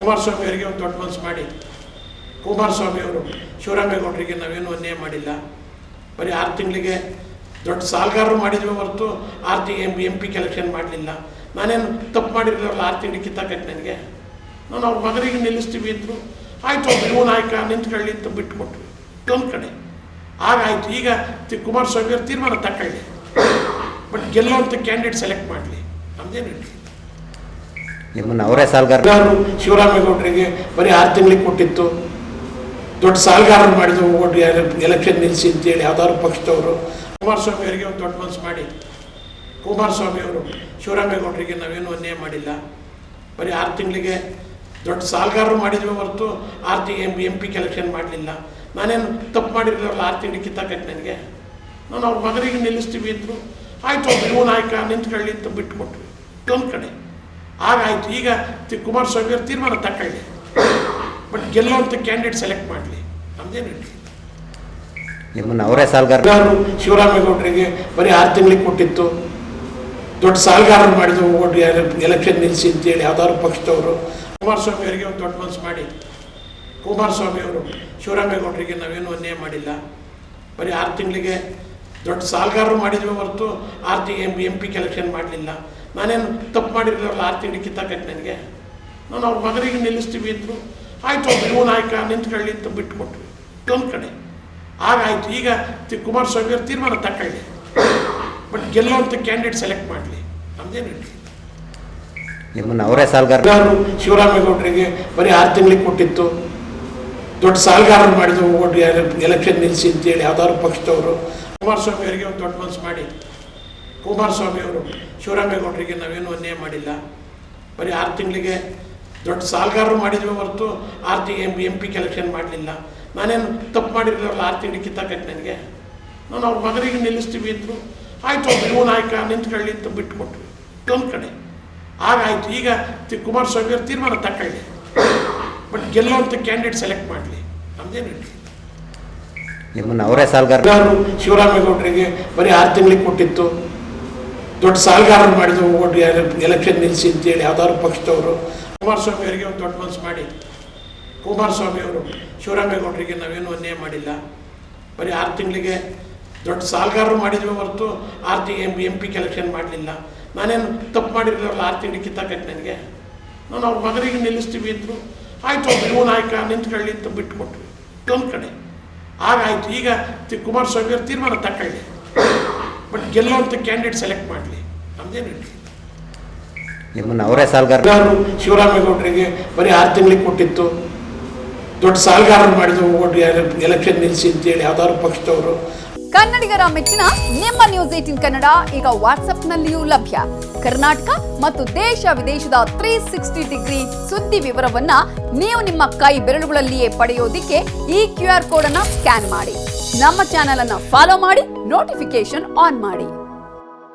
ಕುಮಾರಸ್ವಾಮಿ ಅವರಿಗೆ ಒಂದು ದೊಡ್ಡ ಮನಸ್ಸು ಮಾಡಿ ಕುಮಾರಸ್ವಾಮಿ ಅವರು ಶಿವರಾಮೇಗೌಡರಿಗೆ ನಾವೇನು ಅನ್ಯಾಯ ಮಾಡಿಲ್ಲ. ಬರೀ 6 ತಿಂಗಳಿಗೆ ದೊಡ್ಡ ಸಾಲಗಾರರು ಮಾಡಿದ್ವಿ ಹೊರತು 6 MP ಎಲೆಕ್ಷನ್ ಮಾಡಲಿಲ್ಲ. ನಾನೇನು ತಪ್ಪು ಮಾಡಿರಲಿಲ್ಲ. 6 ತಿಂಗಳಿಗೆ ಕಿತ್ತಾಕೈತೆ ನನಗೆ. ನಾನು ಅವ್ರ ಮಗನಿಗೆ ನಿಲ್ಲಿಸ್ತೀವಿ ಅಂದರು. ಆಯಿತು, ಯುವ ನಾಯಕ ನಿಂತ್ಕೊಳ್ಳಿ ಅಂತ ಬಿಟ್ಟುಕೊಟ್ವಿ ಒಂದು ಕಡೆ. ಆಗಾಯಿತು. ಈಗ ಕುಮಾರಸ್ವಾಮಿ ಅವರು ತೀರ್ಮಾನ ತಗೊಳ್ಳಿ, ಬಟ್ ಗೆಲ್ಲುವಂಥ ಕ್ಯಾಂಡಿಡೇಟ್ ಸೆಲೆಕ್ಟ್ ಮಾಡಲಿ. ನಮ್ದೇನು ಹೇಳಿ, ನಿಮ್ಮನ್ನು ಅವರೇ ಸಾಲಗಾರ ಶಿವರಾಮೇಗೌಡರಿಗೆ ಬರೀ 6 ತಿಂಗಳಿಗೆ ಕೊಟ್ಟಿತ್ತು. ದೊಡ್ಡ ಸಾಲಗಾರರು ಮಾಡಿದ್ರು ಓಟ್ ಎಲೆಕ್ಷನ್ ನಿಲ್ಲಿಸಿ ಅಂತೇಳಿ ಯಾವ್ದಾದ್ರು ಪಕ್ಷದವರು. ಕುಮಾರಸ್ವಾಮಿ ಅವರಿಗೆ ಒಂದು ದೊಡ್ಡ ಮನಸ್ಸು ಮಾಡಿ ಕುಮಾರಸ್ವಾಮಿ ಅವರು ಶಿವರಾಮೇಗೌಡರಿಗೆ ನಾವೇನು ಅನ್ಯಾಯ ಮಾಡಿಲ್ಲ. ಬರೀ 6 ತಿಂಗಳಿಗೆ ದೊಡ್ಡ ಸಾಲಗಾರರು ಮಾಡಿದ್ವಿ ಹೊರತು 6 MP ಎಲೆಕ್ಷನ್ ಮಾಡಲಿಲ್ಲ. ನಾನೇನು ತಪ್ಪು ಮಾಡಿರಲಿಲ್ಲ. 6 ತಿಂಗಳಿಗೆ ಕಿತ್ತಾಕೈತೆ ನನಗೆ. ನಾನು ಅವ್ರ ಮಗನಿಗೆ ನಿಲ್ಲಿಸ್ತೀವಿ ಅಂದರು. ಆಯಿತು, ಯುವ ನಾಯಕ ನಿಂತ್ಕೊಳ್ಳಿ ಅಂತ ಬಿಟ್ಟುಕೊಟ್ವಿ ಒಂದು ಕಡೆ. ಆಗಾಯಿತು. ಈಗ ಕುಮಾರಸ್ವಾಮಿ ಅವರು ತೀರ್ಮಾನ ತಗೊಳ್ಳಿ, ಬಟ್ ಗೆಲ್ಲುವಂಥ ಕ್ಯಾಂಡಿಡೇಟ್ ಸೆಲೆಕ್ಟ್ ಮಾಡಲಿ. ನಮ್ದೇನು ಹೇಳಿ, ನಿಮ್ಮನ್ನು ಅವರೇ ಸಾಲಗಾರ ಶಿವರಾಮೇಗೌಡರಿಗೆ ಬರೀ 6 ತಿಂಗಳಿಗೆ ಕೊಟ್ಟಿತ್ತು. ದೊಡ್ಡ ಸಾಲಗಾರರು ಮಾಡಿದ್ರು ಓಟ್ ಎಲೆಕ್ಷನ್ ನಿಲ್ಲಿಸಿ ಅಂತೇಳಿ ಯಾವ್ದಾದ್ರು ಪಕ್ಷದವರು. ಕುಮಾರಸ್ವಾಮಿ ಅವರಿಗೆ ಒಂದು ದೊಡ್ಡ ಮನಸ್ಸು ಮಾಡಿ ಕುಮಾರಸ್ವಾಮಿ ಅವರು ಶಿವರಾಮೇಗೌಡರಿಗೆ ನಾವೇನು ಅನ್ಯಾಯ ಮಾಡಿಲ್ಲ. ಬರೀ 6 ತಿಂಗಳಿಗೆ ದೊಡ್ಡ ಸಾಲಗಾರರು ಮಾಡಿದ್ವಿ ಹೊರತು 6 MP ಎಲೆಕ್ಷನ್ ಮಾಡಲಿಲ್ಲ. ನಾನೇನು ತಪ್ಪು ಮಾಡಿರಲಿಲ್ಲ. 6 ತಿಂಗಳಿಗೆ ಕಿತ್ತಾಕೈತೆ ನನಗೆ. ನಾನು ಅವ್ರ ಮಗನಿಗೆ ನಿಲ್ಲಿಸ್ತೀವಿ ಅಂದರು. ಆಯಿತು, ಯುವ ನಾಯಕ ನಿಂತ್ಕೊಳ್ಳಿ ಅಂತ ಬಿಟ್ಟುಕೊಟ್ವಿ ಒಂದು ಕಡೆ. ಆಗಾಯಿತು. ಈಗ ಕುಮಾರಸ್ವಾಮಿ ಅವರು ತೀರ್ಮಾನ ತಗೊಳ್ಳಿ, ಬಟ್ ಗೆಲ್ಲುವಂಥ ಕ್ಯಾಂಡಿಡೇಟ್ ಸೆಲೆಕ್ಟ್ ಮಾಡಲಿ. ನಮ್ದೇನು ಹೇಳಿ, ನಿಮ್ಮನ್ನು ಅವರೇ ಸಾಲಗಾರ ಶಿವರಾಮೇಗೌಡರಿಗೆ ಬರೀ 6 ತಿಂಗಳಿಗೆ ಕೊಟ್ಟಿತ್ತು. ದೊಡ್ಡ ಸಾಲಗಾರರು ಮಾಡಿದ್ರು ಓಟ್ ಎಲೆಕ್ಷನ್ ನಿಲ್ಲಿಸಿ ಅಂತೇಳಿ ಯಾವ್ದಾದ್ರು ಪಕ್ಷದವರು. ಕುಮಾರಸ್ವಾಮಿ ಅವರಿಗೆ ಒಂದು ದೊಡ್ಡ ಮನಸ್ಸು ಮಾಡಿ ಕುಮಾರಸ್ವಾಮಿ ಅವರು ಶಿವರಾಮೇಗೌಡರಿಗೆ ನಾವೇನು ಅನ್ಯಾಯ ಮಾಡಿಲ್ಲ. ಬರೀ 6 ತಿಂಗಳಿಗೆ ದೊಡ್ಡ ಸಾಲಗಾರರು ಮಾಡಿದ್ವಿ ಹೊರತು 6 MP ಎಲೆಕ್ಷನ್ ಮಾಡಲಿಲ್ಲ. ನಾನೇನು ತಪ್ಪು ಮಾಡಿರಲಿಲ್ಲ. 6 ತಿಂಗಳಿಗೆ ಕಿತ್ತಾಕೈತೆ ನನಗೆ. ನಾನು ಅವ್ರ ಮಗನಿಗೆ ನಿಲ್ಲಿಸ್ತೀವಿ ಅಂದರು. ಆಯಿತು, ಯುವ ನಾಯಕ ನಿಂತ್ಕೊಳ್ಳಿ ಅಂತ ಬಿಟ್ಟುಕೊಟ್ವಿ ಒಂದು ಕಡೆ. ಆಗಾಯಿತು. ಈಗ ಕುಮಾರಸ್ವಾಮಿ ಅವರು ತೀರ್ಮಾನ ತಗೊಳ್ಳಿ, ಬಟ್ ಗೆಲ್ಲುವಂಥ ಕ್ಯಾಂಡಿಡೇಟ್ ಸೆಲೆಕ್ಟ್ ಮಾಡಲಿ. ನಮ್ದೇನು ಹೇಳಿ, ನಿಮ್ಮನ್ನು ಅವರೇ ಸಾಲಗಾರ ಶಿವರಾಮೇಗೌಡರಿಗೆ ಬರೀ 6 ತಿಂಗಳಿಗೆ ಕೊಟ್ಟಿತ್ತು. ದೊಡ್ಡ ಸಾಲಗಾರರು ಮಾಡಿದ್ರು ಓಟ್ ಎಲೆಕ್ಷನ್ ನಿಲ್ಲಿಸಿ ಅಂತೇಳಿ ಯಾವ್ದಾದ್ರು ಪಕ್ಷದವರು. ಕುಮಾರಸ್ವಾಮಿ ಅವರಿಗೆ ಒಂದು ದೊಡ್ಡ ಮನಸ್ಸು ಮಾಡಿ ಕುಮಾರಸ್ವಾಮಿ ಅವರು ಶಿವರಾಮೇಗೌಡರಿಗೆ ನಾವೇನು ಅನ್ಯಾಯ ಮಾಡಿಲ್ಲ. ಬರೀ 6 ತಿಂಗಳಿಗೆ ದೊಡ್ಡ ಸಾಲಗಾರರು ಮಾಡಿದ್ವಿ ಹೊರತು 6 MP ಎಲೆಕ್ಷನ್ ಮಾಡಲಿಲ್ಲ. ನಾನೇನು ತಪ್ಪು ಮಾಡಿರಲಿಲ್ಲ. 6 ತಿಂಗಳಿಗೆ ಕಿತ್ತಾಕೈತೆ ನನಗೆ. ನಾನು ಅವ್ರ ಮಗನಿಗೆ ನಿಲ್ಲಿಸ್ತೀವಿ ಅಂದರು. ಆಯಿತು, ಯುವ ನಾಯಕ ನಿಂತ್ಕೊಳ್ಳಿ ಅಂತ ಬಿಟ್ಟುಕೊಟ್ವಿ ಒಂದು ಕಡೆ. ಆಗಾಯಿತು. ಈಗ ಕುಮಾರಸ್ವಾಮಿ ಅವರು ತೀರ್ಮಾನ ತಗೊಳ್ಳಿ, ಬಟ್ ಗೆಲ್ಲುವಂಥ ಕ್ಯಾಂಡಿಡೇಟ್ ಸೆಲೆಕ್ಟ್ ಮಾಡಲಿ. ನಮ್ದೇನು ಹೇಳಿ, ನಿಮ್ಮನ್ನು ಅವರೇ ಸಾಲಗಾರ ಶಿವರಾಮೇಗೌಡರಿಗೆ ಬರೀ 6 ತಿಂಗಳಿಗೆ ಕೊಟ್ಟಿತ್ತು. ದೊಡ್ಡ ಸಾಲಗಾರರು ಮಾಡಿದ್ರು ಓಟ್ ಎಲೆಕ್ಷನ್ ನಿಲ್ಲಿಸಿ ಅಂತೇಳಿ ಯಾವ್ದಾದ್ರು ಪಕ್ಷದವರು. ಕನ್ನಡಿಗರ ಮೆಚ್ಚಿನ ನಿಮ್ಮ ನ್ಯೂಸ್ 18 ಕನ್ನಡ ಈಗ ವಾಟ್ಸ್ಆಪ್ನಲ್ಲಿಯೂ ಲಭ್ಯ. ಕರ್ನಾಟಕ ಮತ್ತು ದೇಶ ವಿದೇಶದ 360 ಡಿಗ್ರಿ ಸುದ್ದಿ ವಿವರವನ್ನ ನೀವು ನಿಮ್ಮ ಕೈ ಬೆರಳುಗಳಲ್ಲಿಯೇ ಪಡೆಯೋದಿಕ್ಕೆ ಈ QR ಕೋಡ್ ಅನ್ನ ಸ್ಕ್ಯಾನ್ ಮಾಡಿ. ನಮ್ಮ ಚಾನೆಲ್ ಅನ್ನ ಫಾಲೋ ಮಾಡಿ, ನೋಟಿಫಿಕೇಶನ್ ಆನ್ ಮಾಡಿ.